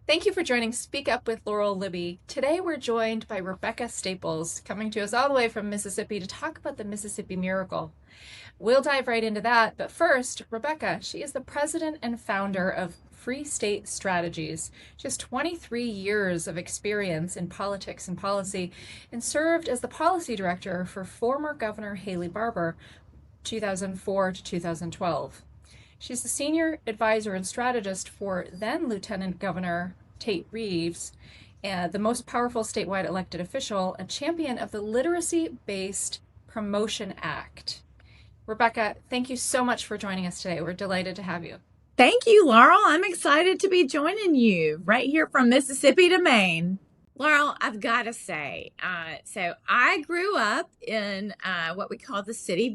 Thank you for joining Speak Up with Laurel Libby. Today we're joined by Rebekah Staples, coming to us all the way from Mississippi to talk about the Mississippi Miracle. We'll dive right into that, but first, Rebekah, she is the president and founder of Free State Strategies. She has 23 years of experience in politics and policy and served as the policy director for former Governor Haley Barbour, 2004 to 2012. She's the senior advisor and strategist for then Lieutenant Governor Tate Reeves, the most powerful statewide elected official, a champion of the Literacy-Based Promotion Act. Rebekah, thank you so much for joining us today. We're delighted to have you. Thank you, Laurel. I'm excited to be joining you right here from Mississippi to Maine. Laurel, I've got to say, so I grew up in what we call the city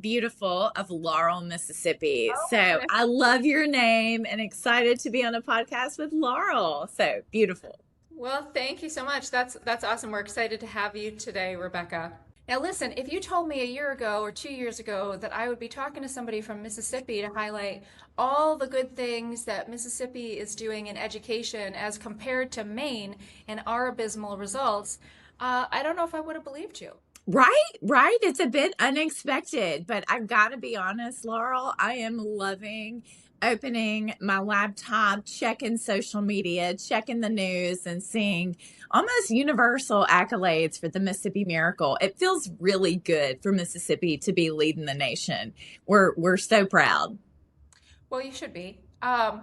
beautiful of Laurel, Mississippi. Oh, so okay. I love your name and excited to be on a podcast with Laurel. So beautiful. Well, thank you so much. That's awesome. We're excited to have you today, Rebekah. Now, listen, if you told me a year ago or 2 years ago that I would be talking to somebody from Mississippi to highlight all the good things that Mississippi is doing in education as compared to Maine and our abysmal results, I don't know if I would have believed you. Right. It's a bit unexpected, but I've got to be honest, Laurel, I am loving opening my laptop, checking social media, checking the news, and seeing almost universal accolades for the Mississippi Miracle. It feels really good for Mississippi to be leading the nation. We're so proud. Well, you should be. I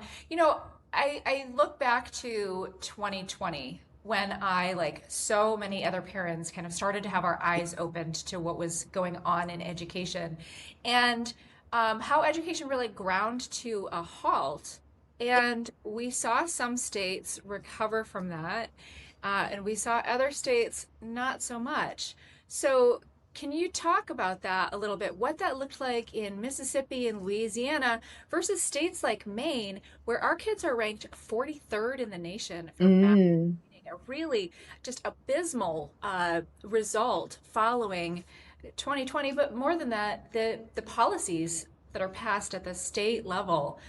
look back to 2020 when I, like so many other parents, kind of started to have our eyes opened to what was going on in education and how education really ground to a halt. And we saw some states recover from that, and we saw other states not so much. So, can you talk about that a little bit? What that looked like in Mississippi and Louisiana versus states like Maine, where our kids are ranked 43rd in the nation for math, Mm. a really just abysmal result following 2020. But more than that, the policies that are passed at the state level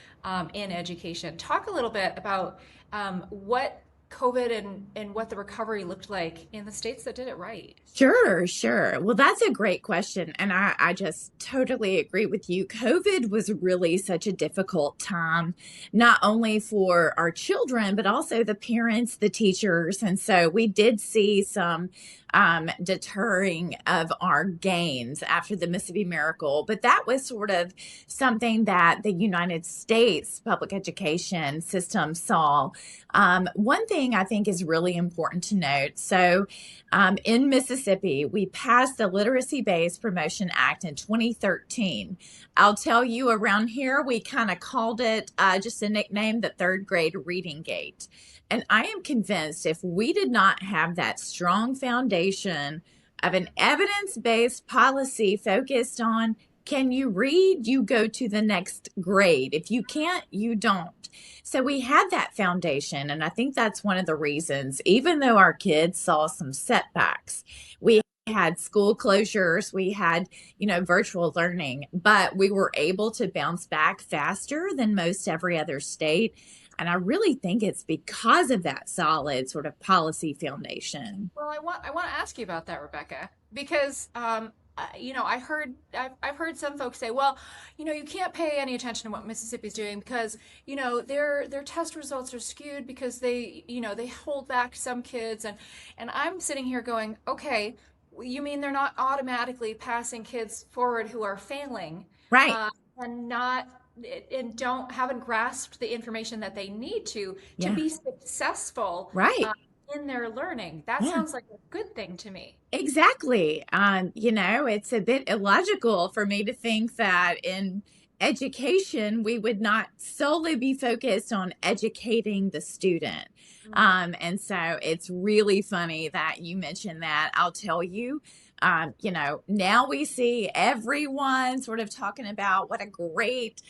in education. Talk a little bit about what COVID and what the recovery looked like in the states that did it right. Sure. Well, that's a great question. And I just totally agree with you. COVID was really such a difficult time, not only for our children, but also the parents, the teachers. And so we did see some deterring of our gains after the Mississippi Miracle. But that was sort of something that the United States public education system saw. One thing I think is really important to note. So in Mississippi, we passed the Literacy-Based Promotion Act in 2013. I'll tell you, around here, we kind of called it just a nickname, the third grade reading gate. And I am convinced if we did not have that strong foundation of an evidence-based policy focused on, can you read? You go to the next grade. If you can't, you don't. So we had that foundation. And I think that's one of the reasons, even though our kids saw some setbacks, we had school closures, we had, virtual learning, but we were able to bounce back faster than most every other state. And I really think it's because of that solid sort of policy foundation. Well, I want to ask you about that, Rebekah, because I've heard some folks say, well, you can't pay any attention to what Mississippi's doing because their test results are skewed because they hold back some kids, and I'm sitting here going, okay, you mean they're not automatically passing kids forward who are failing, Right. and not and haven't grasped the information that they need to Yeah. be successful Right. in their learning. That Yeah. sounds like a good thing to me. Exactly. It's a bit illogical for me to think that in education, we would not solely be focused on educating the student. And so it's really funny that you mentioned that. I'll tell you, Now we see everyone sort of talking about what a great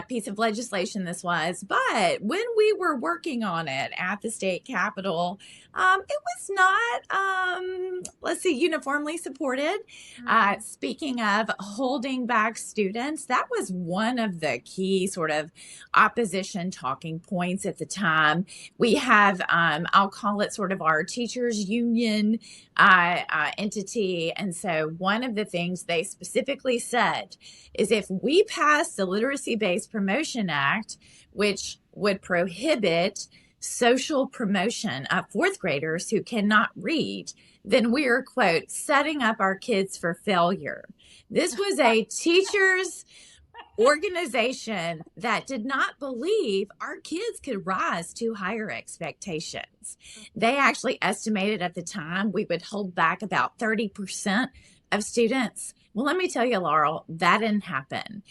piece of legislation this was. But when we were working on it at the state capitol, it was not, let's see, uniformly supported. Speaking of holding back students, that was one of the key sort of opposition talking points at the time. We have, I'll call it sort of our teachers union entity. And so one of the things they specifically said is if we pass the Literacy Based Promotion Act, which would prohibit social promotion of fourth graders who cannot read, then we are, quote, setting up our kids for failure. This was a teachers organization that did not believe our kids could rise to higher expectations. They actually estimated at the time we would hold back about 30% of students. Well, let me tell you, Laurel, that didn't happen.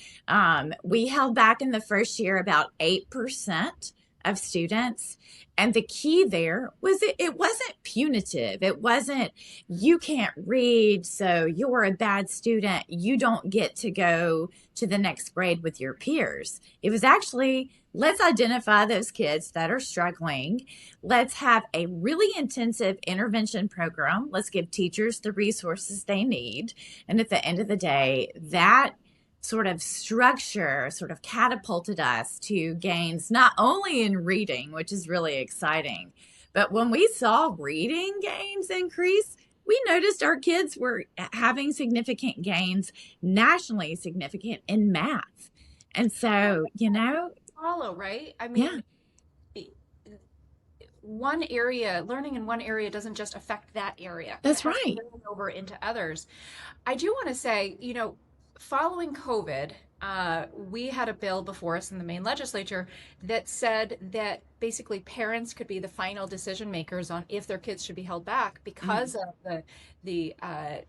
We held back in the first year about 8% of students. And the key there was it wasn't punitive. It wasn't, you can't read, so you're a bad student. You don't get to go to the next grade with your peers. It was actually, let's identify those kids that are struggling. Let's have a really intensive intervention program. Let's give teachers the resources they need. And at the end of the day, that sort of structure sort of catapulted us to gains not only in reading, which is really exciting, but when we saw reading gains increase, we noticed our kids were having significant gains, nationally significant, in math. And so, follow, right? I mean, one area, learning in one area doesn't just affect that area. That's right. It has to go over into others. I do want to say, following COVID, we had a bill before us in the Maine legislature that said that basically parents could be the final decision makers on if their kids should be held back because of the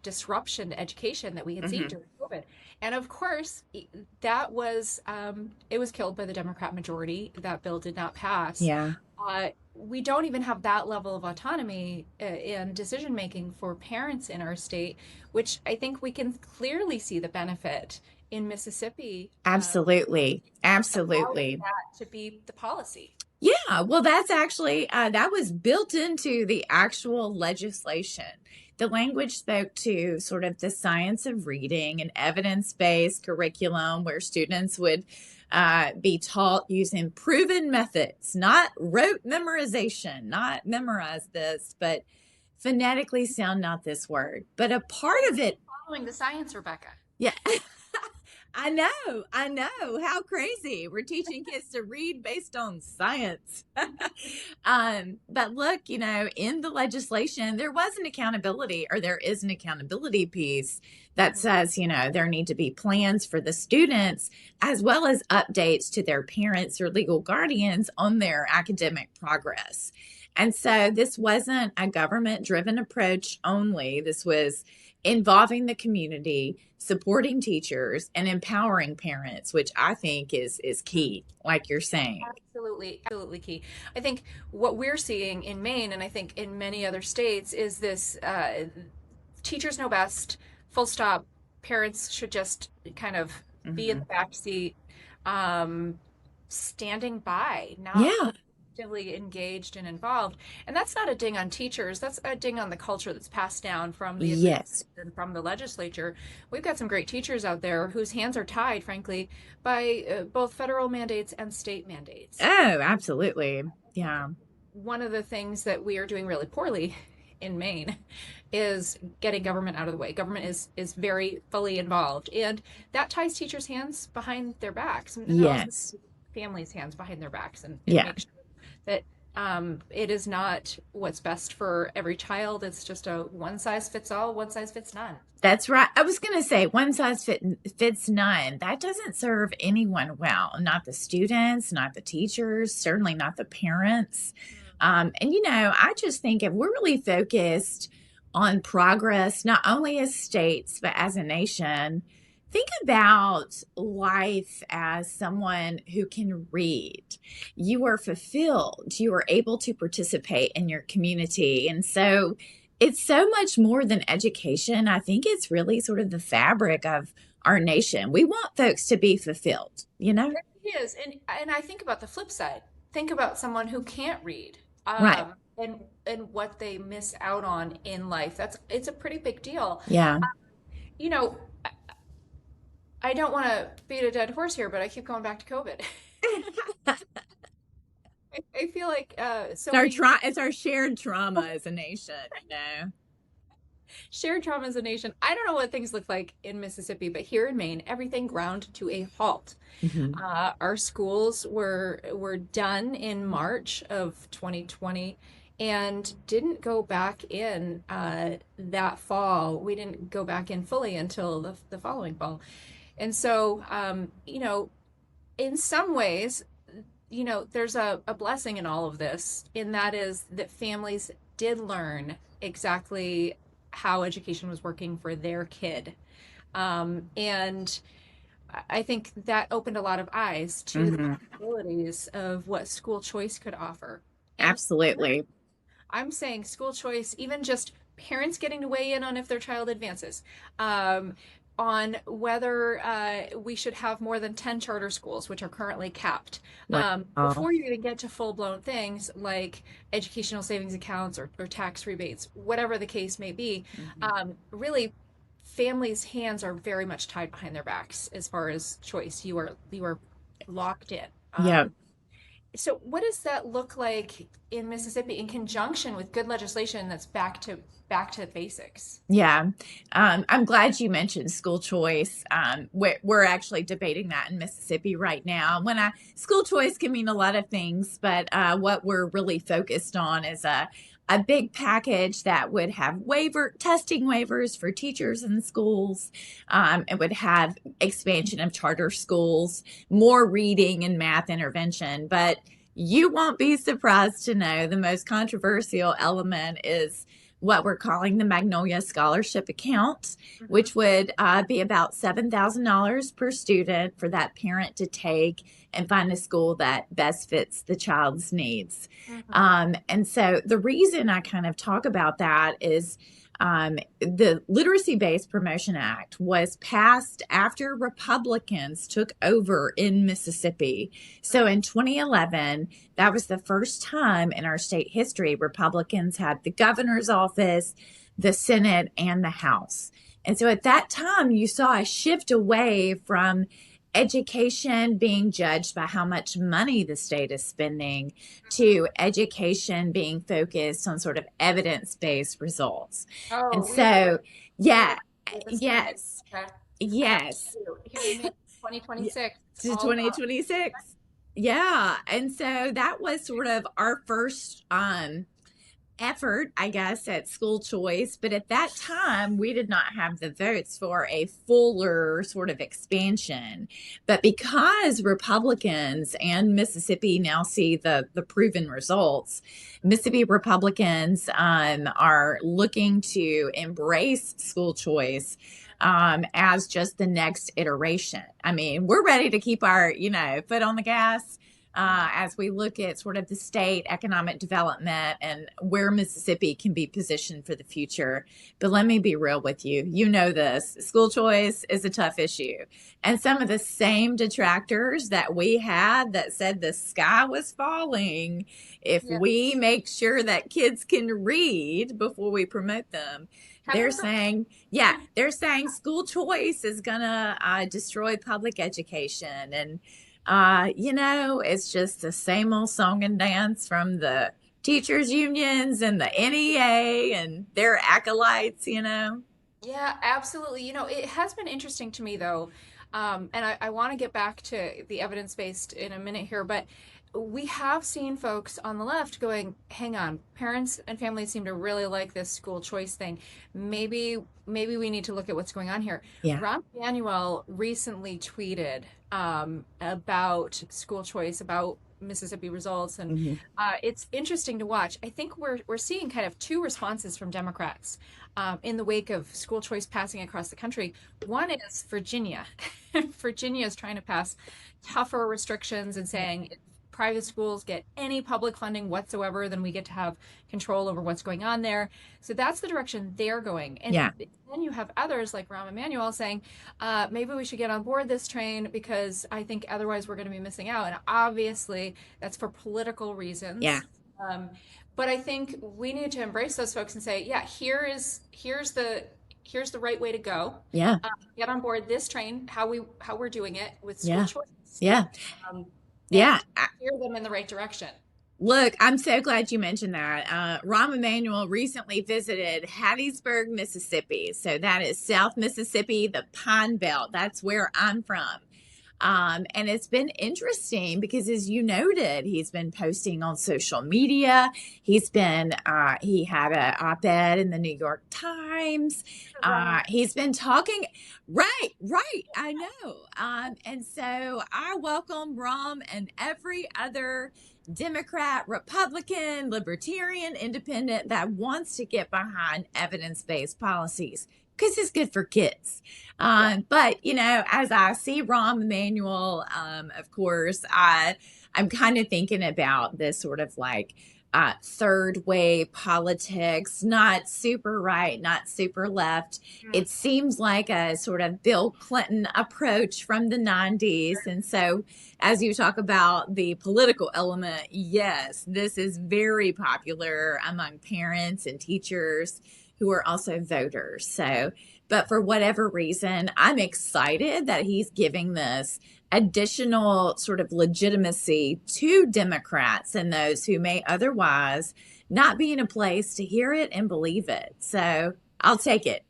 disruption to education that we had seen during COVID. And of course, that was it was killed by the Democrat majority. That bill did not pass. Yeah. We don't even have that level of autonomy in decision making for parents in our state, which I think we can clearly see the benefit in Mississippi. Absolutely. That to be the policy. Yeah, well, that's actually, that was built into the actual legislation. The language spoke to sort of the science of reading and evidence-based curriculum where students would be taught using proven methods, not rote memorization, not memorize this, but phonetically sound out this word. But a part of it. Following the science, Rebekah. Yeah. I know. How crazy. We're teaching kids to read based on science. But look, in the legislation, there was an accountability, or there is an accountability piece that says, there need to be plans for the students as well as updates to their parents or legal guardians on their academic progress. And so this wasn't a government-driven approach only. This was involving the community, supporting teachers, and empowering parents, which I think is key, like you're saying. Absolutely key. I think what we're seeing in Maine, and I think in many other states, is this teachers know best, full stop. Parents should just kind of be in the back seat, standing by, not actively engaged and involved. And that's not a ding on teachers. That's a ding on the culture that's passed down from the and from the legislature. We've got some great teachers out there whose hands are tied, frankly, by both federal mandates and state mandates. Oh, absolutely. Yeah. One of the things that we are doing really poorly in Maine is getting government out of the way. Government is very fully involved, and that ties teachers' hands behind their backs. And yes. Families' hands behind their backs, and make sure that it is not what's best for every child. It's just a one size fits all, one size fits none. That's right. I was going to say one size fits none. That doesn't serve anyone well, not the students, not the teachers, certainly not the parents. And, I just think if we're really focused on progress, not only as states, but as a nation, think about life as someone who can read. You are fulfilled. You are able to participate in your community. And so It's so much more than education. I think it's really sort of the fabric of our nation. We want folks to be fulfilled, you know? It is, and I think about the flip side. Think about someone who can't read, Right. and what they miss out on in life. It's a pretty big deal. Yeah. You know, I don't want to beat a dead horse here, but I keep going back to COVID. I feel like so many It's our shared trauma as a nation, you know? shared trauma as a nation. I don't know what things look like in Mississippi, but here in Maine, everything ground to a halt. Hmm. Our schools were done in March of 2020 and didn't go back in that fall. We didn't go back in fully until the following fall. And so, in some ways, there's a blessing in all of this, and that is that families did learn exactly how education was working for their kid. And I think that opened a lot of eyes to the Hmm. possibilities of what school choice could offer. And Absolutely. I'm saying school choice, even just parents getting to weigh in on if their child advances, um, on whether we should have more than 10 charter schools, which are currently capped, Wow. before you even get to full blown things like educational savings accounts or tax rebates, whatever the case may be. Mhm. Really, families' hands are very much tied behind their backs as far as choice. You are locked in. Yeah. So what does that look like in Mississippi in conjunction with good legislation that's back to basics? Yeah. I'm glad you mentioned school choice. We're actually debating that in Mississippi right now. School choice can mean a lot of things, but what we're really focused on is a big package that would have testing waivers for teachers in schools. It would have expansion of charter schools, more reading and math intervention. But you won't be surprised to know the most controversial element is what we're calling the Magnolia Scholarship Account, Hmm. which would be about $7,000 per student for that parent to take and find a school that best fits the child's needs. Hmm. And so the reason I kind of talk about that is the Literacy Based Promotion Act was passed after Republicans took over in Mississippi. So in 2011, that was the first time in our state history Republicans had the governor's office, the Senate, and the House. And so at that time, you saw a shift away from education being judged by how much money the state is spending to education being focused on sort of evidence-based results. And Oh, so, we yeah, live a spending. yes, Okay. I yes, here in May yeah, 2026, it's to all about 2026. Yeah. And so that was sort of our first effort, I guess, at school choice. But at that time, we did not have the votes for a fuller sort of expansion. But because Republicans and Mississippi now see the proven results, Mississippi Republicans are looking to embrace school choice as just the next iteration. I mean, we're ready to keep our, foot on the gas as we look at sort of the state economic development and where Mississippi can be positioned for the future. But let me be real with you. You know this. School choice is a tough issue. And some of the same detractors that we had that said the sky was falling if yeah. we make sure that kids can read before we promote them, they're Haven't heard. saying, yeah, they're saying school choice is going to destroy public education. And it's just the same old song and dance from the teachers unions and the NEA and their acolytes. Yeah, absolutely. It has been interesting to me though, and I want to get back to the evidence-based in a minute here, but we have seen folks on the left going, hang on, parents and families seem to really like this school choice thing. Maybe we need to look at what's going on here. Yeah. Ron Manuel recently tweeted about school choice, about Mississippi results, and Hmm. it's interesting to watch. I think we're seeing kind of two responses from Democrats in the wake of school choice passing across the country. One is Virginia. Virginia is trying to pass tougher restrictions and saying it's private schools get any public funding whatsoever, then we get to have control over what's going on there. So that's the direction they're going. And Yeah. then you have others like Rahm Emanuel saying, maybe we should get on board this train because I think otherwise we're going to be missing out. And obviously that's for political reasons. Yeah. But I think we need to embrace those folks and say, yeah, here's the right way to go. Yeah. Get on board this train, how we're doing it with school choice. Yeah. Steer them in the right direction. Look, I'm so glad you mentioned that. Rahm Emanuel recently visited Hattiesburg, Mississippi. So that is South Mississippi, the Pine Belt. That's where I'm from. And it's been interesting because, as you noted, he's been posting on social media. He had an op-ed in the New York Times. He's been talking, right, I know. And so I welcome Rahm and every other Democrat, Republican, Libertarian, Independent that wants to get behind evidence-based policies, because it's good for kids. But, as I see Rahm Emanuel, of course, I'm kind of thinking about this sort of like third wave politics, not super right, not super left. It seems like a sort of Bill Clinton approach from the 90s. And so as you talk about the political element, yes, this is very popular among parents and teachers who are also voters. So, but for whatever reason, I'm excited that he's giving this additional sort of legitimacy to Democrats and those who may otherwise not be in a place to hear it and believe it. So I'll take it.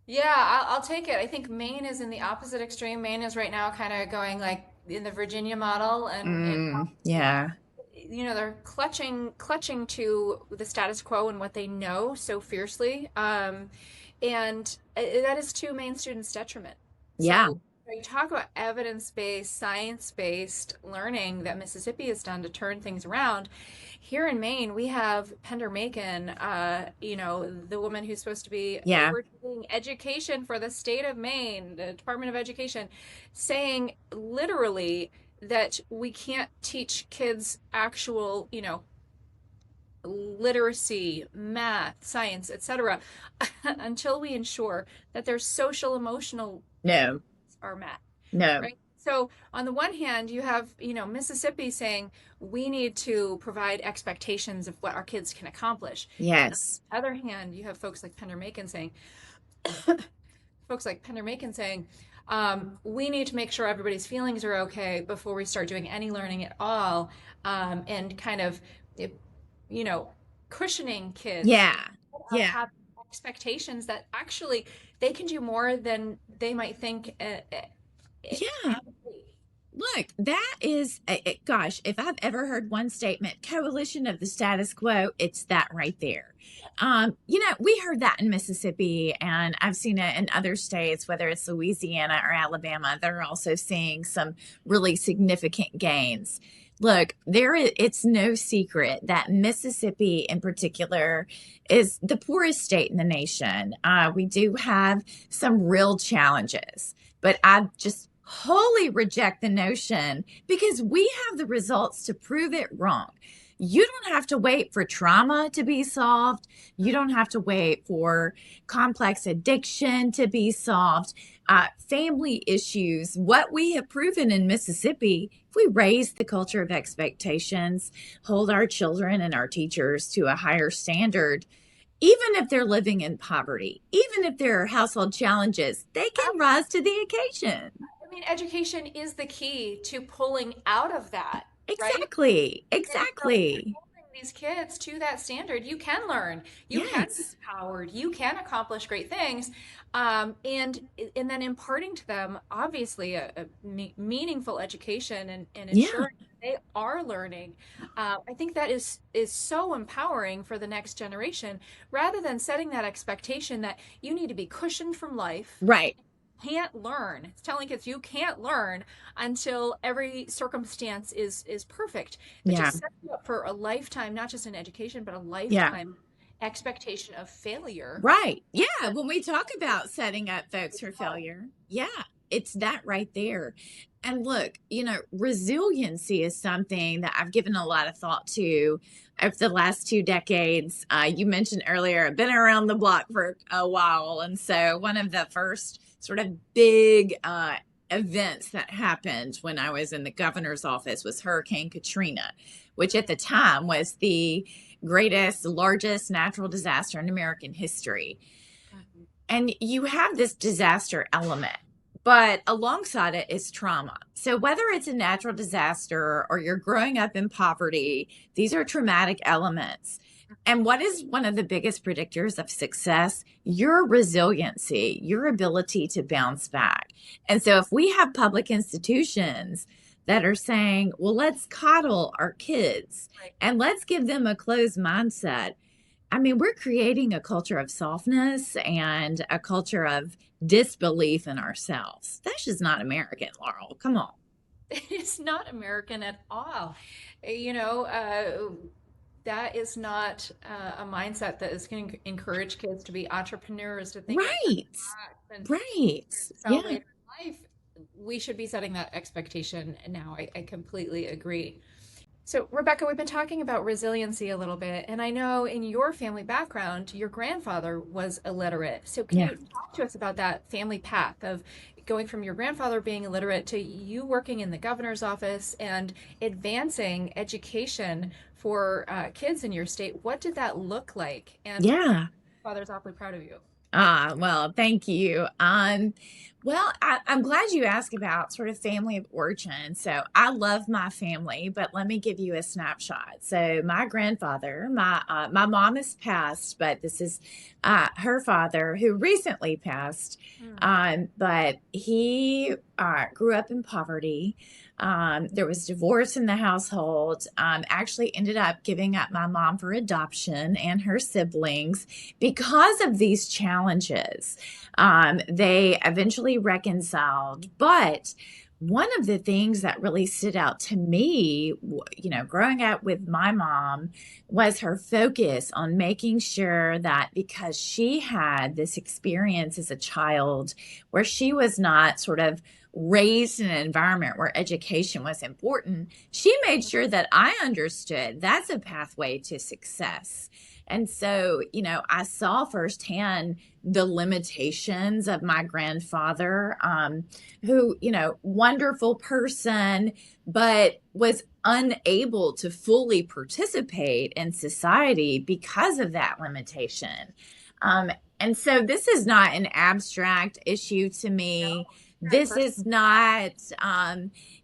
Yeah, I'll take it. I think Maine is in the opposite extreme. Maine is right now kind of going like in the Virginia model, and yeah. They're clutching to the status quo and what they know so fiercely. And that is to Maine students' detriment. Yeah. So you talk about evidence-based, science-based learning that Mississippi has done to turn things around. Here in Maine, we have Pender Macon, the woman who's supposed to be overseeing education for the state of Maine, the Department of Education, saying literally that we can't teach kids actual, literacy, math, science, etc., until we ensure that their social emotional needs are met. Right? So on the one hand, you have, Mississippi saying we need to provide expectations of what our kids can accomplish. Yes. On the other hand, you have folks like Pender Macon saying, we need to make sure everybody's feelings are okay before we start doing any learning at all, and kind of, cushioning kids. Have expectations that actually they can do more than they might think. Look, that is, gosh, if I've ever heard one statement, coalition of the status quo, it's that right there. We heard that in Mississippi, and I've seen it in other states, whether it's Louisiana or Alabama. They're also seeing some really significant gains. Look, it's no secret that Mississippi in particular is the poorest state in the nation. We do have some real challenges, but I just wholly reject the notion, because we have the results to prove it wrong. You don't have to wait for trauma to be solved. You don't have to wait for complex addiction to be solved. Family issues. What we have proven in Mississippi, if we raise the culture of expectations, hold our children and our teachers to a higher standard, even if they're living in poverty, even if there are household challenges, they can rise to the occasion. I mean, education is the key to pulling out of that. Exactly. Right? Exactly. So holding these kids to that standard, you can learn, you can be empowered, you can accomplish great things, and then imparting to them obviously a meaningful education and ensuring they are learning. I think that is so empowering for the next generation, rather than setting that expectation that you need to be cushioned from life. Right. Can't learn. It's telling kids you can't learn until every circumstance is perfect. But just set you up for a lifetime, not just in education, but a lifetime expectation of failure. Right. Yeah. When we talk about setting up folks for failure. Yeah. it's that right there. And look, resiliency is something that I've given a lot of thought to over the last 2 decades. You mentioned earlier, I've been around the block for a while. And so one of the first sort of big events that happened when I was in the governor's office was Hurricane Katrina, which at the time was the greatest, largest natural disaster in American history. And you have this disaster element, but alongside it is trauma. So whether it's a natural disaster or you're growing up in poverty, these are traumatic elements. And what is one of the biggest predictors of success? Your resiliency, your ability to bounce back. And so if we have public institutions that are saying, well, let's coddle our kids and let's give them a closed mindset. I mean, we're creating a culture of softness and a culture of disbelief in ourselves. That's just not American, Laurel. Come on. It's not American at all. That is not a mindset that is going to encourage kids to be entrepreneurs, to think Right. and Right. excel Yeah. later in life. We should be setting that expectation now. I completely agree. So, Rebekah, we've been talking about resiliency a little bit, and I know in your family background, your grandfather was illiterate. So, can Yeah. you talk to us about that family path of going from your grandfather being illiterate to you working in the governor's office and advancing education for kids in your state? What did that look like? And Yeah. father's awfully proud of you. Well, thank you. Well, I'm glad you asked about sort of family of origin. So I love my family, but let me give you a snapshot. So my grandfather, my mom has passed, but this is her father who recently passed. But he grew up in poverty. There was divorce in the household. Actually ended up giving up my mom for adoption and her siblings because of these challenges. They eventually reconciled, but one of the things that really stood out to me, growing up with my mom, was her focus on making sure that because she had this experience as a child where she was not sort of raised in an environment where education was important, she made sure that I understood that's a pathway to success. And so, I saw firsthand the limitations of my grandfather, who, wonderful person, but was unable to fully participate in society because of that limitation. And so this is not an abstract issue to me. This is not,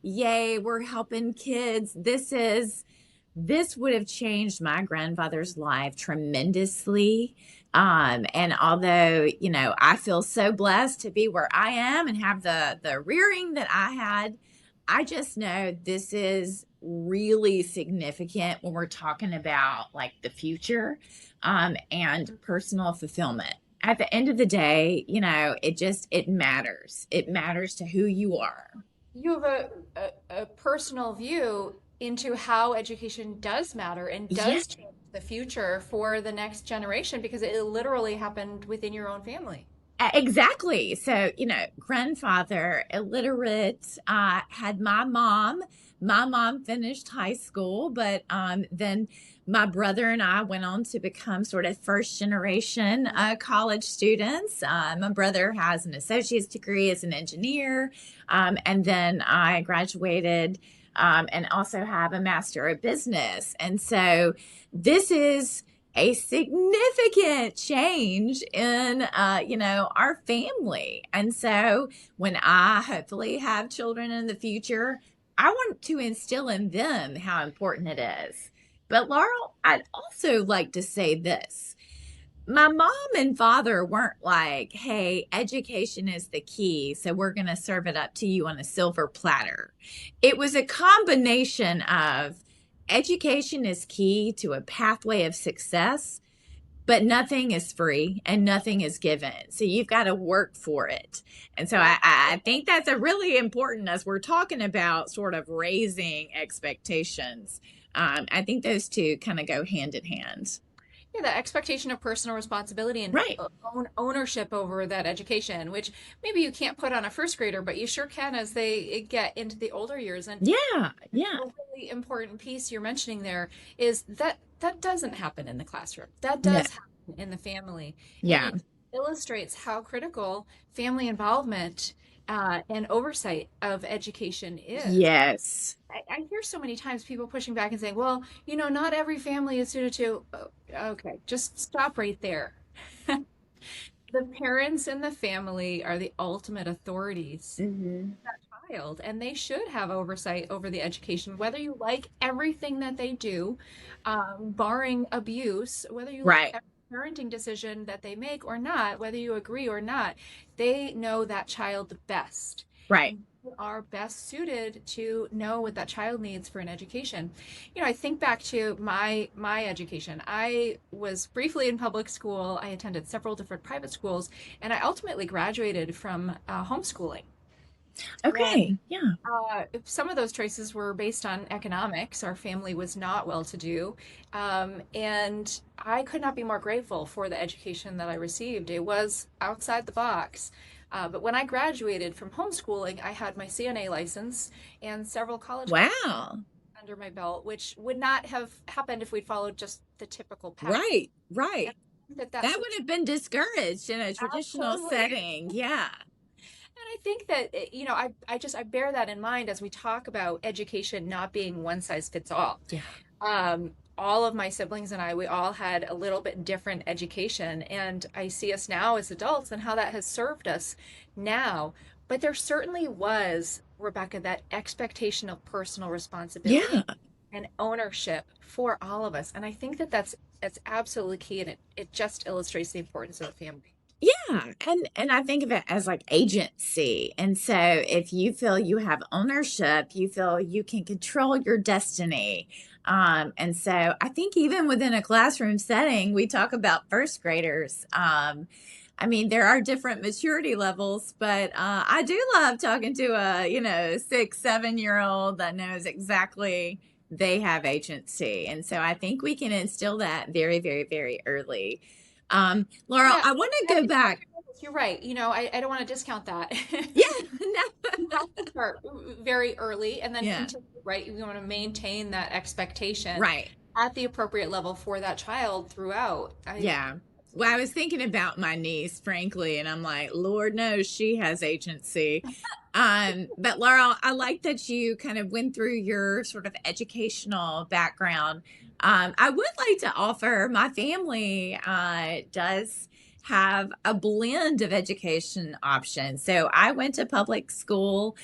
yay, we're helping kids. This would have changed my grandfather's life tremendously. And although, I feel so blessed to be where I am and have the rearing that I had, I just know this is really significant when we're talking about like the future, and personal fulfillment. At the end of the day, it matters. It matters to who you are. You have a personal view into how education does matter and does change the future for the next generation because it literally happened within your own family. Exactly. So, grandfather, illiterate, had my mom. My mom finished high school, but then my brother and I went on to become sort of first generation college students. My brother has an associate's degree as an engineer, and then I graduated and also have a master of business. And so this is a significant change in, our family. And so when I hopefully have children in the future, I want to instill in them how important it is. But Laurel, I'd also like to say this. My mom and father weren't like, hey, education is the key, so we're going to serve it up to you on a silver platter. It was a combination of education is key to a pathway of success, but nothing is free and nothing is given. So you've got to work for it. And so I think that's a really important as we're talking about sort of raising expectations. I think those two kind of go hand in hand. Yeah, the expectation of personal responsibility and Right. ownership over that education, which maybe you can't put on a first grader, but you sure can as they get into the older years. And Yeah. Yeah. a really important piece you're mentioning there is that that doesn't happen in the classroom. That No. does happen in the family. And Yeah. it illustrates how critical family involvement and oversight of education is. Yes. I hear so many times people pushing back and saying, well, not every family is suited to. Okay, just stop right there. The parents and the family are the ultimate authorities Hmm. child, and they should have oversight over the education, whether you like everything that they do, barring abuse, whether you like Right. every parenting decision that they make or not, whether you agree or not, they know that child the best. Right. And they are best suited to know what that child needs for an education. I think back to my education. I was briefly in public school. I attended several different private schools, and I ultimately graduated from homeschooling. Okay. Yeah. Some of those choices were based on economics. Our family was not well to do. And I could not be more grateful for the education that I received. It was outside the box. But when I graduated from homeschooling, I had my CNA license and several college credits Wow. under my belt, which would not have happened if we'd followed just the typical path. Right. And Right. I think that that's That would have been discouraged in a traditional absolutely. setting. Yeah. And I think that, I bear that in mind as we talk about education not being one size fits all. Yeah. All of my siblings and I, we all had a little bit different education, and I see us now as adults and how that has served us now. But there certainly was, Rebekah, that expectation of personal responsibility Yeah. and ownership for all of us. And I think that that's absolutely key, and it just illustrates the importance of the family. Yeah, and I think of it as like agency. And so if you feel you have ownership, you feel you can control your destiny. And so I think even within a classroom setting, we talk about first graders. I mean, there are different maturity levels, but I do love talking to a, 6, 7 year old that knows exactly they have agency. And so I think we can instill that very, very, very early. Laurel, Yeah, I want to go back. you're right. I don't want to discount that. Yeah, You no. have to start very early and then Yeah, continue, right? You want to maintain that expectation right. at the appropriate level for that child throughout. Yeah. Well, I was thinking about my niece, frankly, and I'm like, Lord knows she has agency. But Laurel, I like that you kind of went through your sort of educational background. I would like to offer my family does have a blend of education options. So I went to public school,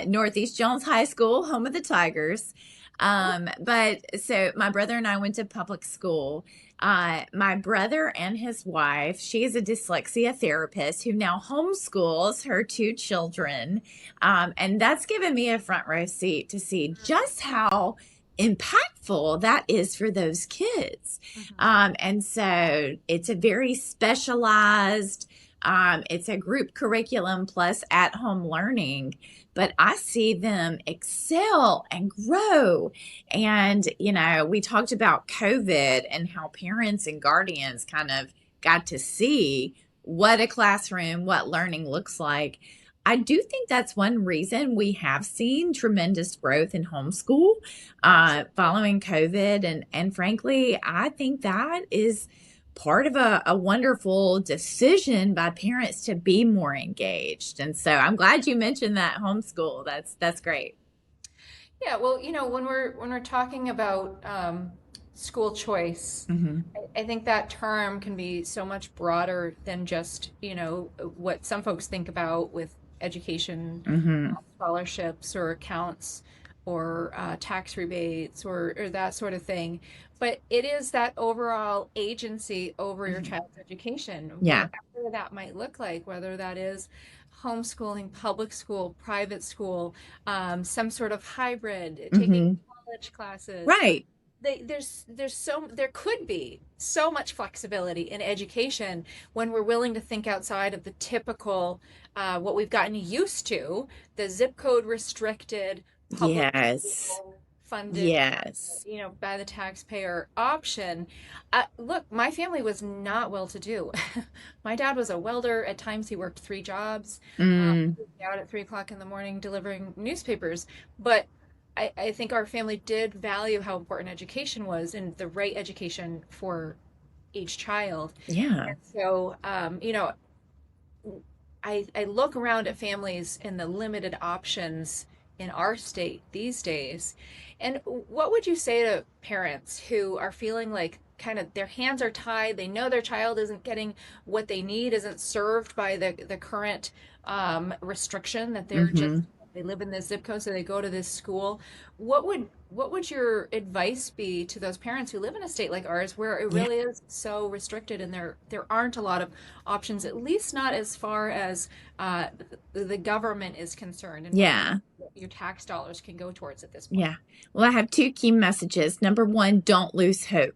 Northeast Jones High School, home of the Tigers. But so my brother and I went to public school. My brother and his wife, she is a dyslexia therapist who now homeschools her two children. And that's given me a front row seat to see just how impactful that is for those kids. Mhm. And so it's a very specialized, it's a group curriculum plus at home learning, but I see them excel and grow. And, we talked about COVID and how parents and guardians kind of got to see what a classroom, what learning looks like. I do think that's one reason we have seen tremendous growth in homeschool following COVID. And frankly, I think that is part of a wonderful decision by parents to be more engaged. And so I'm glad you mentioned that homeschool. That's great. Yeah, well, when we're talking about school choice, Hmm. I think that term can be so much broader than just, what some folks think about with education, Hmm. scholarships or accounts or tax rebates or that sort of thing. But it is that overall agency over your Hmm. child's education, Yeah. whatever that might look like, whether that is homeschooling, public school, private school, some sort of hybrid, taking Hmm. college classes. Right. There could be so much flexibility in education when we're willing to think outside of the typical what we've gotten used to, the zip code restricted public Yes. school funded, Yes. by the taxpayer option. Look, my family was not well-to-do. My dad was a welder. At times, he worked 3 jobs. Mm, He'd be out at 3 o'clock in the morning delivering newspapers. But I think our family did value how important education was and the right education for each child. yeah. And so, I look around at families and the limited options in our state these days. And what would you say to parents who are feeling like kind of their hands are tied? They know their child isn't getting what they need, isn't served by the current restriction that they're just Mm-hmm. they live in this zip code, so they go to this school. What would your advice be to those parents who live in a state like ours where it Yeah. really is so restricted and there aren't a lot of options, at least not as far as the government is concerned and Yeah. what your tax dollars can go towards at this point? Yeah. Well, I have two key messages. Number one, don't lose hope.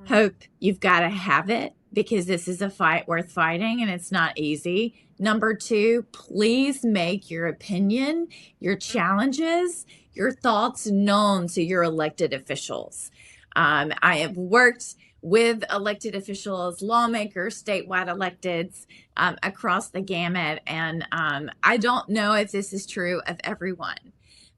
Mm, Hope, you've got to have it because this is a fight worth fighting and it's not easy. Number two, please make your opinion, your challenges, your thoughts known to your elected officials. I have worked with elected officials, lawmakers, statewide electeds across the gamut. And I don't know if this is true of everyone,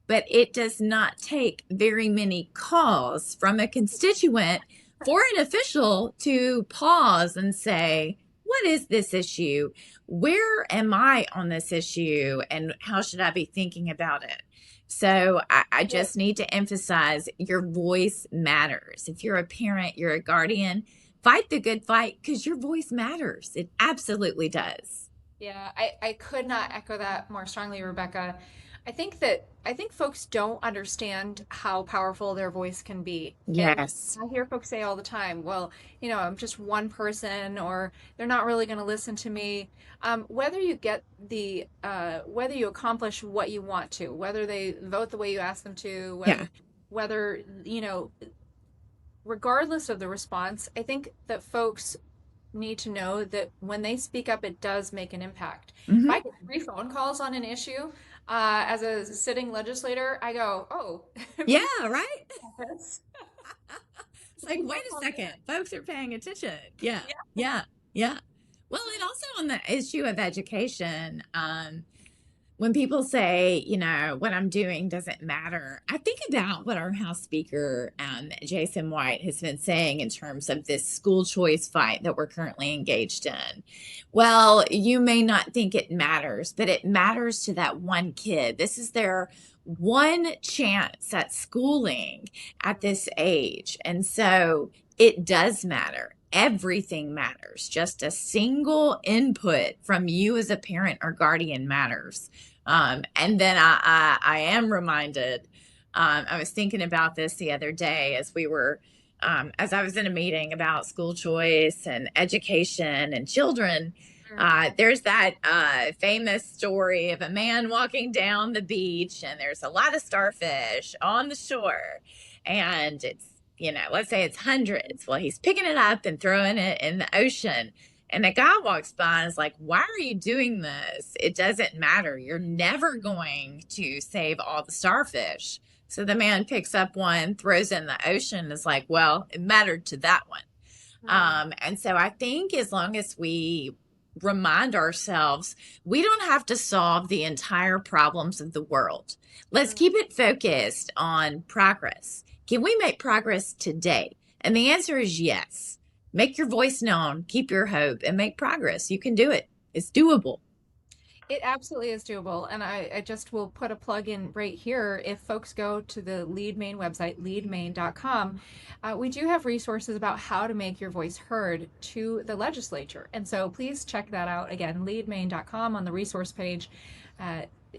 but it does not take very many calls from a constituent for an official to pause and say, what is this issue? Where am I on this issue? And how should I be thinking about it? So I yeah. just need to emphasize your voice matters. If you're a parent, you're a guardian, fight the good fight because your voice matters. It absolutely does. Yeah, I could not echo that more strongly, Rebecca. I think folks don't understand how powerful their voice can be. And Yes. I hear folks say all the time, well, I'm just one person or they're not really going to listen to me. Whether you get whether you accomplish what you want to, whether they vote the way you ask them to, Yeah. whether, regardless of the response, I think that folks need to know that when they speak up, it does make an impact. If I Hmm. get 3 phone calls on an issue, as a sitting legislator, I go, oh, Yeah, right. this. It's like, wait a second, folks are paying attention. Yeah, yeah, yeah. Well, and also on the issue of education, when people say, what I'm doing doesn't matter, I think about what our House Speaker, Jason White, has been saying in terms of this school choice fight that we're currently engaged in. Well, you may not think it matters, but it matters to that one kid. This is their one chance at schooling at this age. And so it does matter. Everything matters. Just a single input from you as a parent or guardian matters. And then I am reminded, I was thinking about this the other day as I was in a meeting about school choice and education and children. There's that famous story of a man walking down the beach, and there's a lot of starfish on the shore, and it's, let's say it's hundreds. Well, he's picking it up and throwing it in the ocean. And a guy walks by and is like, why are you doing this? It doesn't matter. You're never going to save all the starfish. So the man picks up one, throws it in the ocean, and is like, well, it mattered to that one. And so I think as long as we remind ourselves we don't have to solve the entire problems of the world. Let's keep it focused on progress. Can we make progress today? And the answer is yes. Make your voice known, keep your hope, and make progress. You can do it. It's doable. It absolutely is doable. And I just will put a plug in right here. If folks go to the Lead Maine website, leadmaine.com, we do have resources about how to make your voice heard to the legislature. And so please check that out. Again, leadmaine.com on the resource page,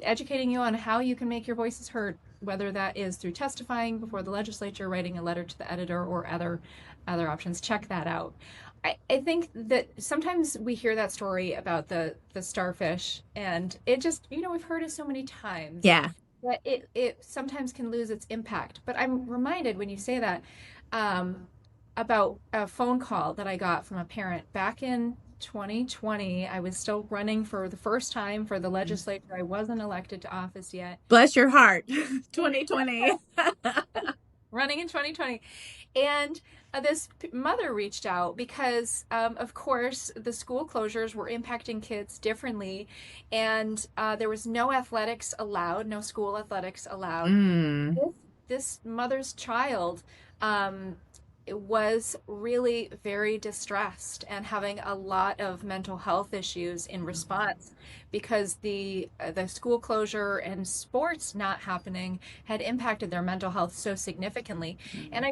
educating you on how you can make your voices heard, whether that is through testifying before the legislature, writing a letter to the editor, or other options. Check that out. I think that sometimes we hear that story about the starfish, and it just, we've heard it so many times Yeah. that it sometimes can lose its impact. But I'm reminded when you say that, about a phone call that I got from a parent back in 2020. I was still running for the first time for the legislature. I wasn't elected to office yet. Bless your heart. 2020. Running in 2020. And this mother reached out because, of course, the school closures were impacting kids differently. And there was no athletics allowed, no school athletics allowed. Mm. This mother's child was really very distressed and having a lot of mental health issues in response because the school closure and sports not happening had impacted their mental health so significantly. And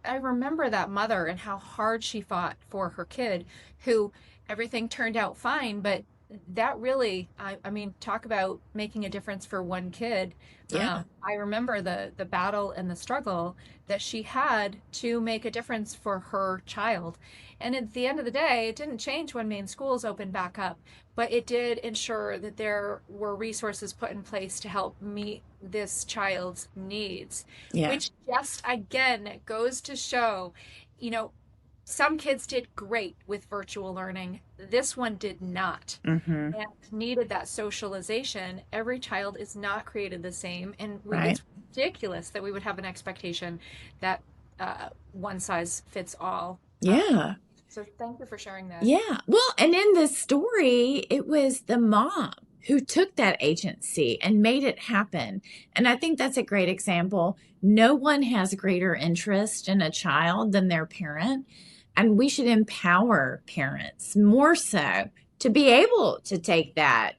I remember that mother and how hard she fought for her kid, who everything turned out fine, but that really, I mean, talk about making a difference for one kid. Yeah. I remember the battle and the struggle that she had to make a difference for her child. And at the end of the day, it didn't change when Maine schools opened back up, but it did ensure that there were resources put in place to help meet this child's needs, Yeah. which just again goes to show, some kids did great with virtual learning. This one did not, Mm-hmm. and needed that socialization. Every child is not created the same, and Right. it's ridiculous that we would have an expectation that one size fits all. Yeah. So thank you for sharing that. Yeah. Well, and in this story, it was the mom who took that agency and made it happen. And I think that's a great example. No one has greater interest in a child than their parent. And we should empower parents more so to be able to take that,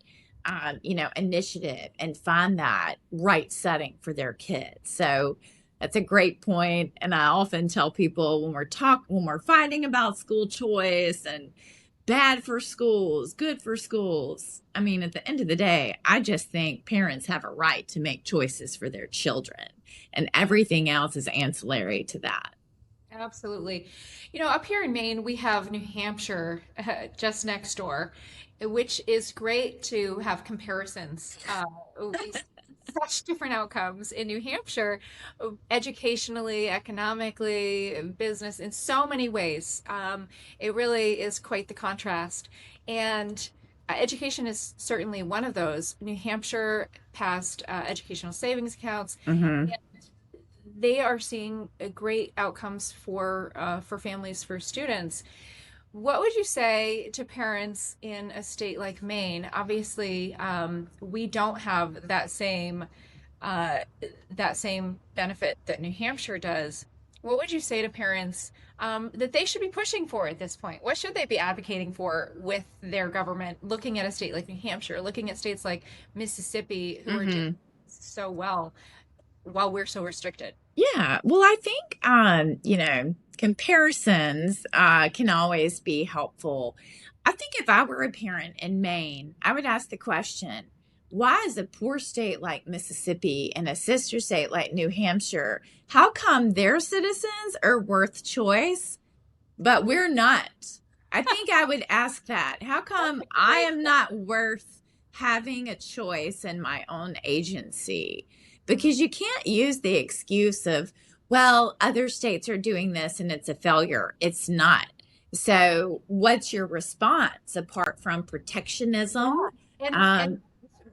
initiative and find that right setting for their kids. So that's a great point. And I often tell people when we're fighting about school choice and bad for schools, good for schools. I mean, at the end of the day, I just think parents have a right to make choices for their children, and everything else is ancillary to that. Absolutely. Up here in Maine, we have New Hampshire just next door, which is great to have comparisons. Such different outcomes in New Hampshire, educationally, economically, business, in so many ways. It really is quite the contrast. And education is certainly one of those. New Hampshire passed educational savings accounts. Mm-hmm. They are seeing great outcomes for families, for students. What would you say to parents in a state like Maine? Obviously, we don't have that same benefit that New Hampshire does. What would you say to parents that they should be pushing for at this point? What should they be advocating for with their government, looking at a state like New Hampshire, looking at states like Mississippi, who are doing so well while we're so restricted? Yeah. Well, I think, comparisons can always be helpful. I think if I were a parent in Maine, I would ask the question, why is a poor state like Mississippi and a sister state like New Hampshire, how come their citizens are worth choice, but we're not? I think I would ask that. How come I am not worth having a choice in my own agency? Because you can't use the excuse of, well, other states are doing this and it's a failure. It's not. So what's your response apart from protectionism? And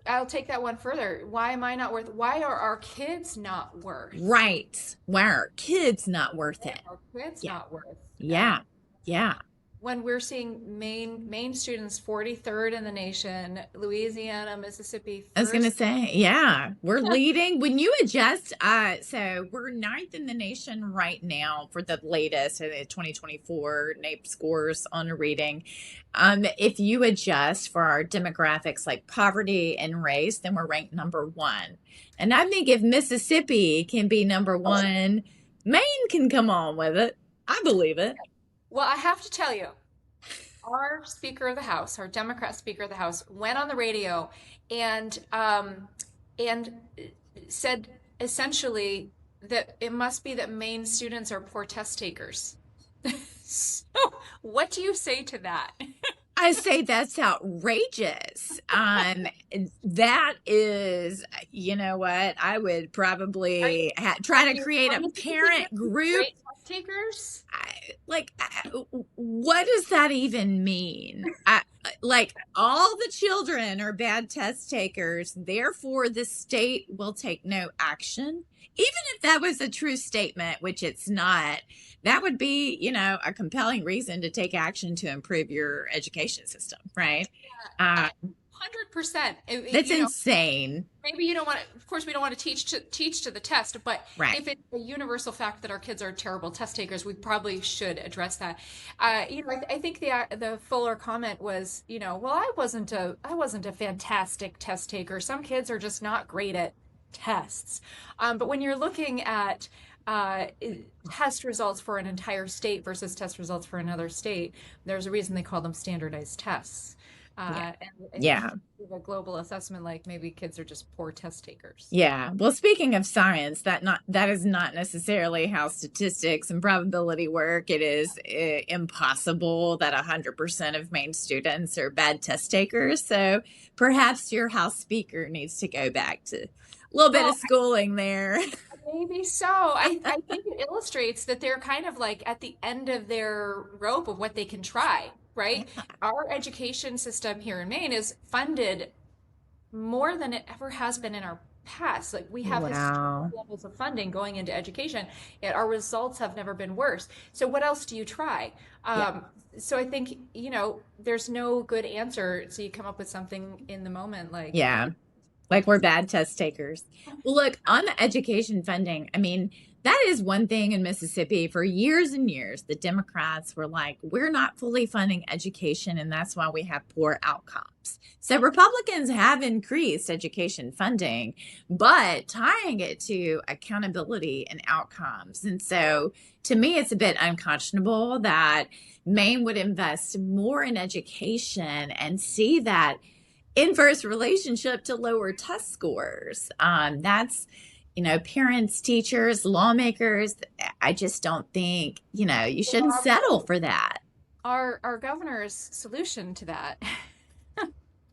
I'll take that one further. Why am I not worth? Why are our kids not worth? Right. Why are our kids not worth it? Our kids not worth? Yeah. Yeah. When we're seeing Maine students 43rd in the nation, Louisiana, Mississippi first. I was going to say, yeah, we're leading. When you adjust, so we're 9th in the nation right now for the latest 2024 NAEP scores on reading. If you adjust for our demographics like poverty and race, then we're ranked number 1. And I think if Mississippi can be number 1, Maine can come on with it. I believe it. Well, I have to tell you, our Speaker of the House, our Democrat Speaker of the House, went on the radio and said essentially that it must be that Maine students are poor test takers. So, what do you say to that? I say that's outrageous. That is, you know what? I would probably try to create a parent group. Test takers? like, what does that even mean? Like, all the children are bad test takers, therefore the state will take no action. Even if that was a true statement, which it's not, that would be, a compelling reason to take action to improve your education system, right? Uh, 100%. that's insane. Maybe you don't want to, of course, we don't want to teach to the test, but Right. if it's a universal fact that our kids are terrible test takers, we probably should address that. I think the fuller comment was, well, I wasn't a fantastic test taker. Some kids are just not great at tests. But when you're looking at uh, test results for an entire state versus test results for another state, there's a reason they call them standardized tests. Yeah. And I think Yeah. a global assessment, like maybe kids are just poor test takers. Yeah. Well, speaking of science, that is not necessarily how statistics and probability work. It is impossible that 100% of Maine students are bad test takers. So perhaps your House Speaker needs to go back to a little bit of schooling there. Maybe so. I think it illustrates that they're kind of like at the end of their rope of what they can try, right? Our education system here in Maine is funded more than it ever has been in our past. Like we have historic levels of funding going into education, yet our results have never been worse. So what else do you try? So I think, there's no good answer. So you come up with something in the moment like, like we're bad test takers. Well, look, on the education funding, I mean, that is one thing in Mississippi for years and years. The Democrats were like, we're not fully funding education, and that's why we have poor outcomes. So Republicans have increased education funding, but tying it to accountability and outcomes. And so to me, it's a bit unconscionable that Maine would invest more in education and see that inverse relationship to lower test scores. That's, parents, teachers, lawmakers. I just don't think, you shouldn't settle for that. Our governor's solution to that,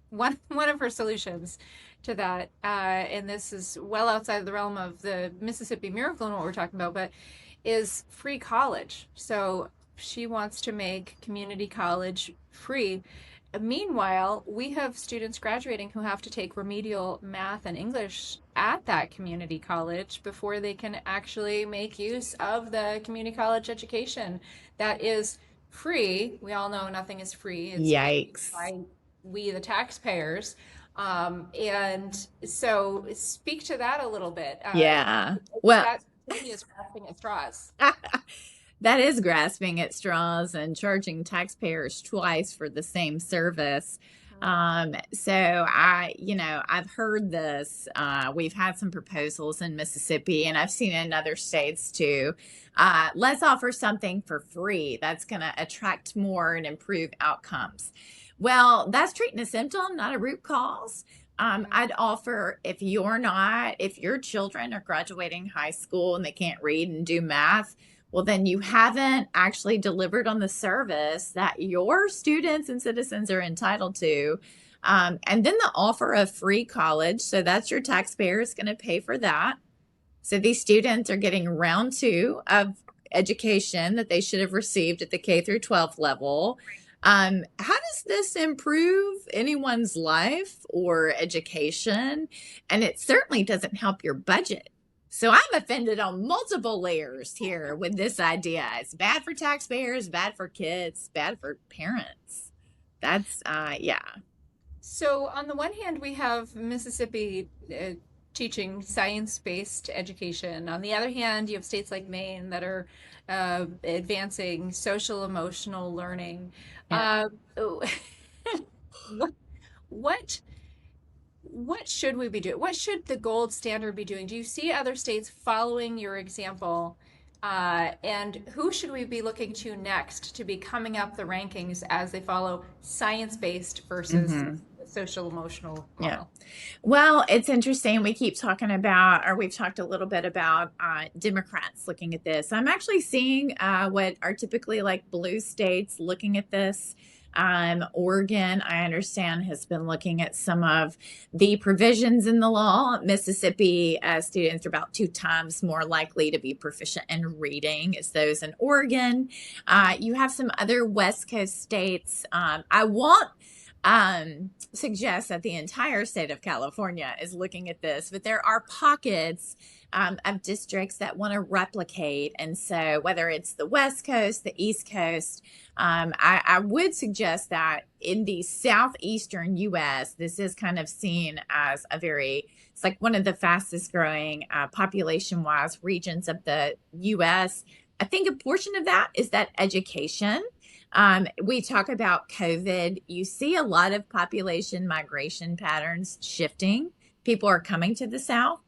one of her solutions to that, and this is well outside of the realm of the Mississippi Miracle and what we're talking about, but is free college. So she wants to make community college free. Meanwhile, we have students graduating who have to take remedial math and English at that community college before they can actually make use of the community college education that is free. We all know nothing is free. It's Yikes. by we, the taxpayers. And so speak to that a little bit. Well, that is grasping at straws. That is grasping at straws and charging taxpayers twice for the same service. So I've heard this. We've had some proposals in Mississippi, and I've seen it in other states too. Let's offer something for free that's going to attract more and improve outcomes. Well, that's treating a symptom, not a root cause. I'd offer if your children are graduating high school and they can't read and do math, well, then you haven't actually delivered on the service that your students and citizens are entitled to. And then the offer of free college. So that's your taxpayers going to pay for that. So these students are getting round 2 of education that they should have received at the K through 12 level. How does this improve anyone's life or education? And it certainly doesn't help your budget. So I'm offended on multiple layers here with this idea. It's bad for taxpayers, bad for kids, bad for parents. That's, So on the one hand, we have Mississippi teaching science-based education. On the other hand, you have states like Maine that are advancing social emotional learning. What should we be doing? What should the gold standard be doing? Do you see other states following your example? And who should we be looking to next to be coming up the rankings as they follow science-based versus social emotional model? Well, it's interesting. We keep talking about, or we've talked a little bit about Democrats looking at this. I'm actually seeing what are typically like blue states looking at this. Oregon, I understand, has been looking at some of the provisions in the law. Mississippi, students are about 2 times more likely to be proficient in reading as those in Oregon. You have some other West Coast states. I won't suggest that the entire state of California is looking at this, but there are pockets of districts that want to replicate. And so whether it's the West Coast, the East Coast, I would suggest that in the southeastern U.S., this is kind of seen as it's like one of the fastest growing population-wise regions of the U.S. I think a portion of that is that education. We talk about COVID. You see a lot of population migration patterns shifting. People are coming to the South.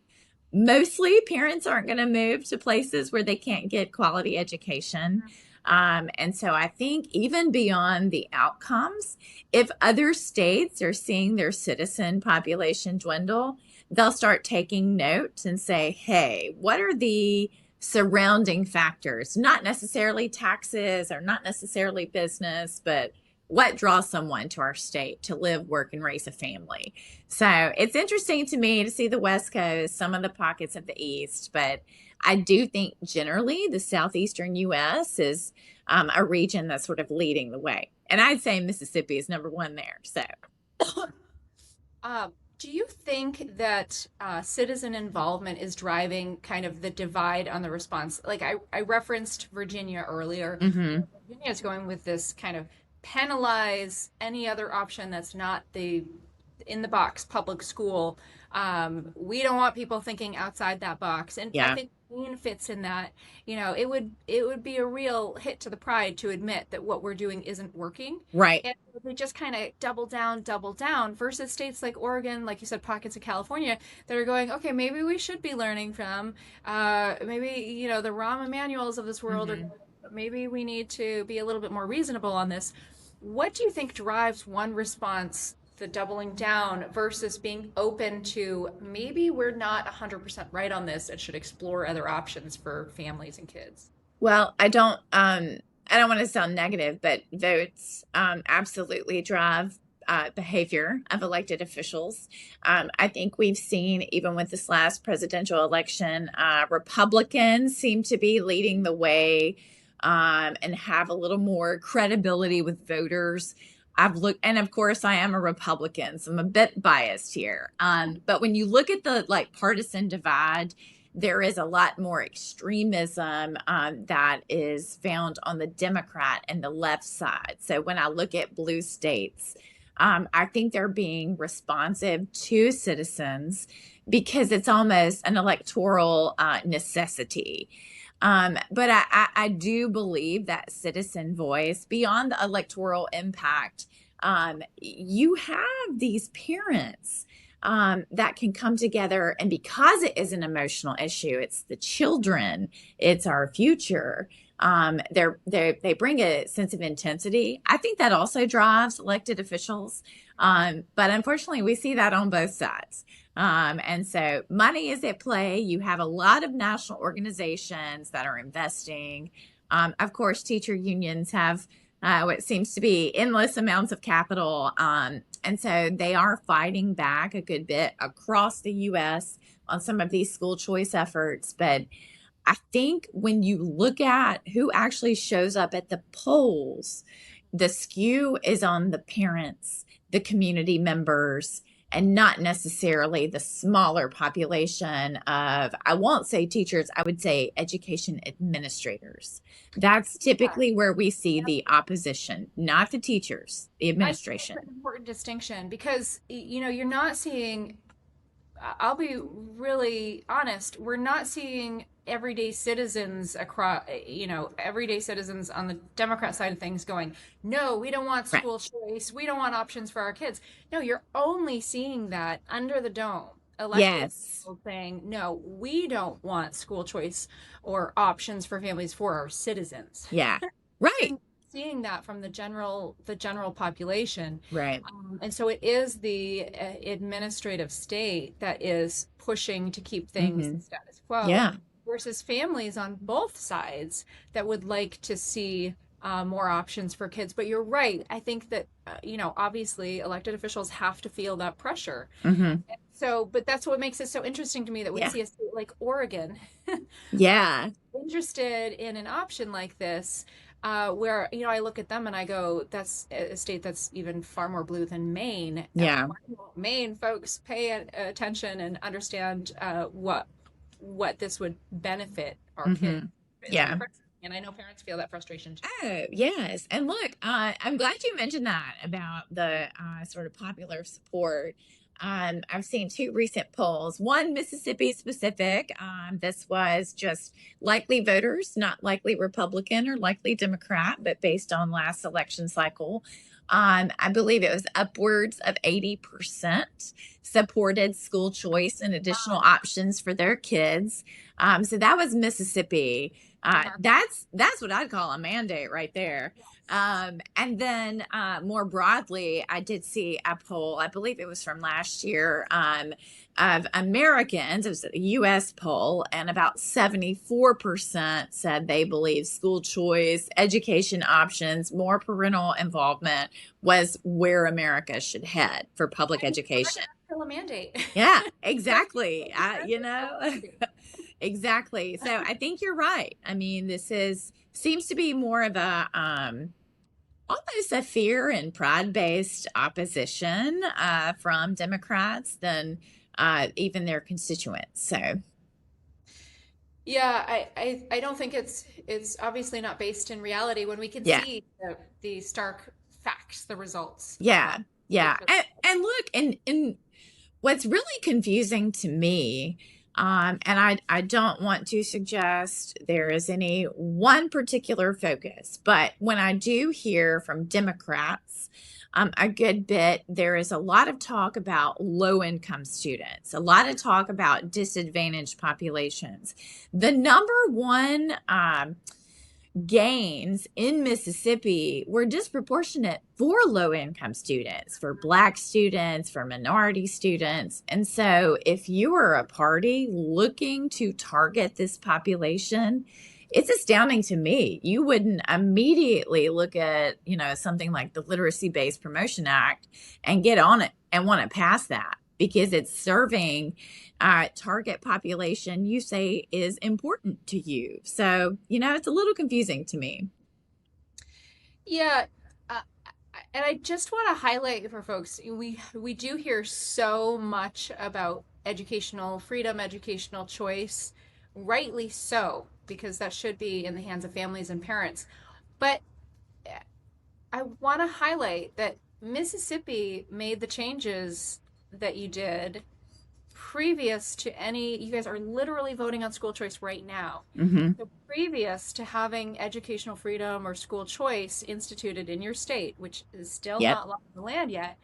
Mostly parents aren't going to move to places where they can't get quality education. And so I think even beyond the outcomes, if other states are seeing their citizen population dwindle, they'll start taking note and say, hey, what are the surrounding factors? Not necessarily taxes or not necessarily business, but what draws someone to our state to live, work, and raise a family. So it's interesting to me to see the West Coast, some of the pockets of the East, but I do think generally the southeastern U.S. is a region that's sort of leading the way. And I'd say Mississippi is number one there. So, do you think that citizen involvement is driving kind of the divide on the response? Like I referenced Virginia earlier. mm-hmm. Virginia is going with this kind of penalize any other option that's not the in the box public school. We don't want people thinking outside that box, and I think Maine fits in that. It would be a real hit to the pride to admit that what we're doing isn't working, Right. and they just kind of double down versus states like Oregon, like you said, pockets of California that are going, okay, maybe we should be learning from maybe the Rahm Emanuels of this world, mm-hmm. or maybe we need to be a little bit more reasonable on this. What do you think drives one response, the doubling down, versus being open to maybe we're not 100% right on this and should explore other options for families and kids? Well, I don't want to sound negative, but votes absolutely drive behavior of elected officials. I think we've seen, even with this last presidential election, Republicans seem to be leading the way and have a little more credibility with voters. I've looked, and of course I am a Republican, so I'm a bit biased here. But when you look at the partisan divide, there is a lot more extremism that is found on the Democrat and the left side. So when I look at blue states, I think they're being responsive to citizens because it's almost an electoral necessity. But I do believe that citizen voice, beyond the electoral impact, you have these parents that can come together, and because it is an emotional issue, it's the children, it's our future. They bring a sense of intensity. I think that also drives elected officials. But unfortunately, we see that on both sides. And so money is at play. You have a lot of national organizations that are investing. Of course, teacher unions have what seems to be endless amounts of capital. And so they are fighting back a good bit across the U.S. on some of these school choice efforts. But I think when you look at who actually shows up at the polls, the skew is on the parents, the community members, and not necessarily the smaller population of, I won't say teachers, I would say education administrators. That's typically where we see the opposition, not the teachers, the administration. That's an important distinction because, you're not seeing, I'll be really honest, we're not seeing everyday citizens across, everyday citizens on the Democrat side of things going, no, we don't want school choice. We don't want options for our kids. No, you're only seeing that under the dome. Elected people saying, no, we don't want school choice or options for families for our citizens. Yeah. Right. Seeing that from the general population. Right. And so it is the administrative state that is pushing to keep things status quo. Yeah. Versus families on both sides that would like to see more options for kids. But you're right. I think that, obviously elected officials have to feel that pressure. Hmm. So, but that's what makes it so interesting to me that we Yeah. see a state like Oregon Yeah. interested in an option like this, where, I look at them and I go, that's a state that's even far more blue than Maine. Yeah. Why won't Maine folks pay attention and understand what this would benefit our kids? Hmm. It's Yeah. frustrating, and I know parents feel that frustration too. Oh, yes. And look, I'm glad you mentioned that about the sort of popular support. I've seen two recent polls, one Mississippi specific. This was just likely voters, not likely Republican or likely Democrat, but based on last election cycle. I believe it was upwards of 80% supported school choice and additional Wow. options for their kids. So that was Mississippi. Uh-huh. That's what I'd call a mandate right there. And then more broadly, I did see a poll, I believe it was from last year, of Americans. It was a U.S. poll, and about 74% said they believe school choice, education options, more parental involvement was where America should head for public education. Still a mandate. Yeah, exactly. Exactly. So I think you're right. I mean, seems to be more of a almost a fear and pride based opposition from Democrats than even their constituents. So Yeah, I don't think it's obviously not based in reality when we can yeah, see the stark facts, the results. yeah, yeah. Because And look, and what's really confusing to me, and I don't want to suggest there is any one particular focus, but when I do hear from Democrats, a good bit, there is a lot of talk about low income students, a lot of talk about disadvantaged populations. The number one gains in Mississippi were disproportionate for low income students, for Black students, for minority students. And so, if you are a party looking to target this population, it's astounding to me. You wouldn't immediately look at, something like the Literacy Based Promotion Act and get on it and want to pass that because it's serving target population you say is important to you. So, it's a little confusing to me. yeah, uh, and I just want to highlight for folks, we do hear so much about educational freedom, educational choice, rightly so, because that should be in the hands of families and parents. But I want to highlight that Mississippi made the changes that you did previous to any, you guys are literally voting on school choice right now. Mm-hmm. So previous to having educational freedom or school choice instituted in your state, which is still Yep. not law of the land yet,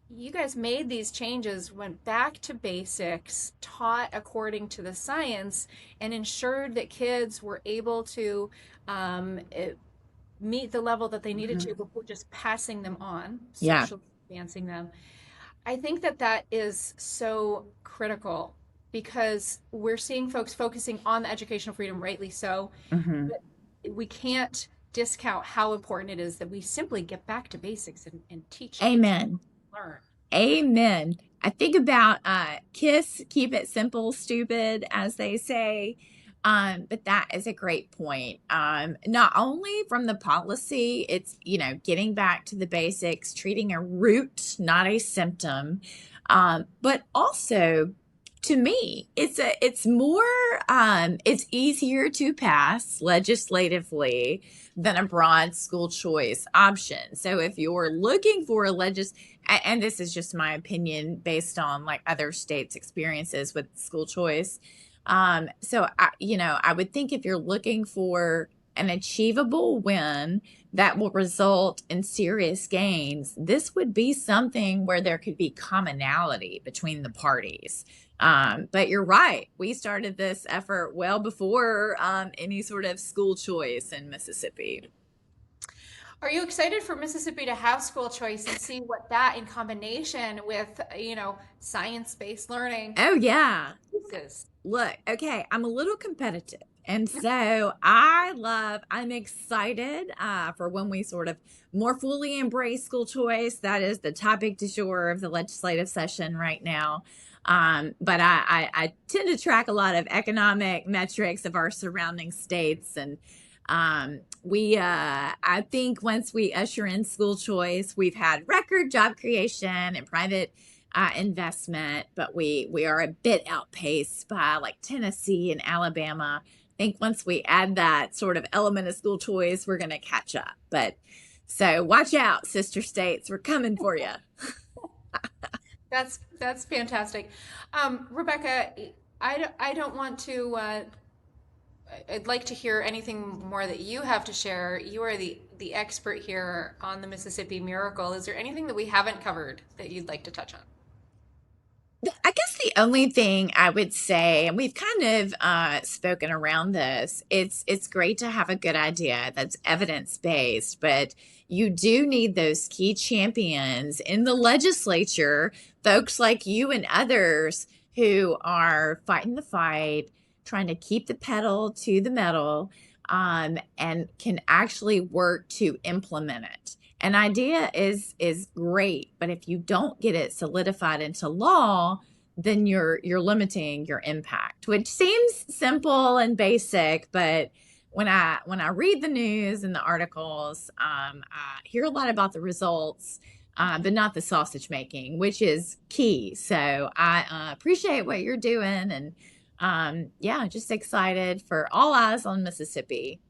you guys made these changes, went back to basics, taught according to the science, and ensured that kids were able to meet the level that they needed Mm-hmm. to before just passing them on, Yeah. socially advancing them. I think that that is so critical because we're seeing folks focusing on the educational freedom, rightly so, Mm-hmm. but we can't discount how important it is that we simply get back to basics and teach kids to Amen. learn. Amen. I think about KISS, keep it simple, stupid, as they say. But that is a great point. Not only from the policy, it's, getting back to the basics, treating a root, not a symptom. But also, to me, it's easier to pass legislatively than a broad school choice option. So if you're looking for and this is just my opinion based on like other states' experiences with school choice. So I would think if you're looking for an achievable win that will result in serious gains, this would be something where there could be commonality between the parties. But you're right. We started this effort well before any sort of school choice in Mississippi. Are you excited for Mississippi to have school choice and see what that in combination with, science-based learning Oh, yeah. is? Look, okay, I'm a little competitive. And so I'm excited for when we sort of more fully embrace school choice. That is the topic du jour of the legislative session right now. But I tend to track a lot of economic metrics of our surrounding states. And I think once we usher in school choice, we've had record job creation and private investment, but we are a bit outpaced by like Tennessee and Alabama. I think once we add that sort of element of school choice, we're going to catch up. But so watch out, sister states. We're coming for you. That's fantastic. Rebekah, I don't want to, I'd like to hear anything more that you have to share. You are the expert here on the Mississippi Miracle. Is there anything that we haven't covered that you'd like to touch on? I guess the only thing I would say, and we've kind of spoken around this, it's great to have a good idea that's evidence based, but you do need those key champions in the legislature, folks like you and others who are fighting the fight, trying to keep the pedal to the metal, and can actually work to implement it. An idea is great, but if you don't get it solidified into law, then you're limiting your impact, which seems simple and basic, but when I read the news and the articles, I hear a lot about the results, but not the sausage making, which is key. So I appreciate what you're doing, and yeah, just excited for all eyes on Mississippi.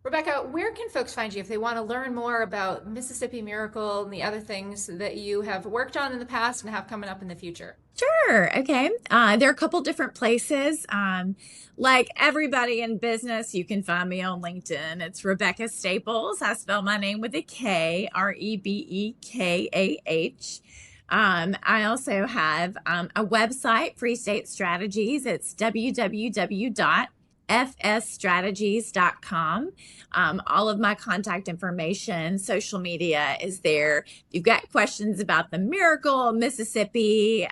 Rebekah, where can folks find you if they want to learn more about Mississippi Miracle and the other things that you have worked on in the past and have coming up in the future? Sure. Okay. There are a couple different places. Like everybody in business, you can find me on LinkedIn. It's Rebekah Staples. I spell my name with a K, Rebekah. I also have a website, Free State Strategies. It's www.fsstrategies.com. All of my contact information, social media is there. If you've got questions about the Miracle, Mississippi,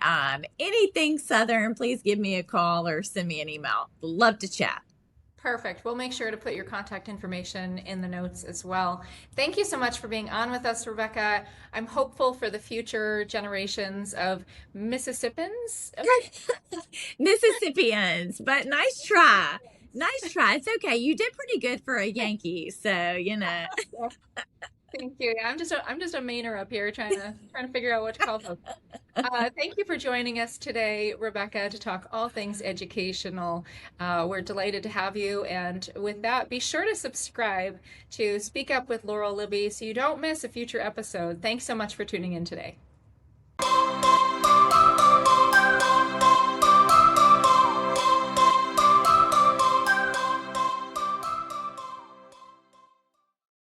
anything Southern, please give me a call or send me an email. Love to chat. Perfect. We'll make sure to put your contact information in the notes as well. Thank you so much for being on with us, Rebekah. I'm hopeful for the future generations of Mississippians. Mississippians, but nice try. Nice try. It's okay. You did pretty good for a Yankee, so you know. Thank you. I'm just a Mainer up here trying to figure out what to call them. Thank you for joining us today, Rebekah, to talk all things educational. We're delighted to have you. And with that, be sure to subscribe to Speak Up with Laurel Libby so you don't miss a future episode. Thanks so much for tuning in today.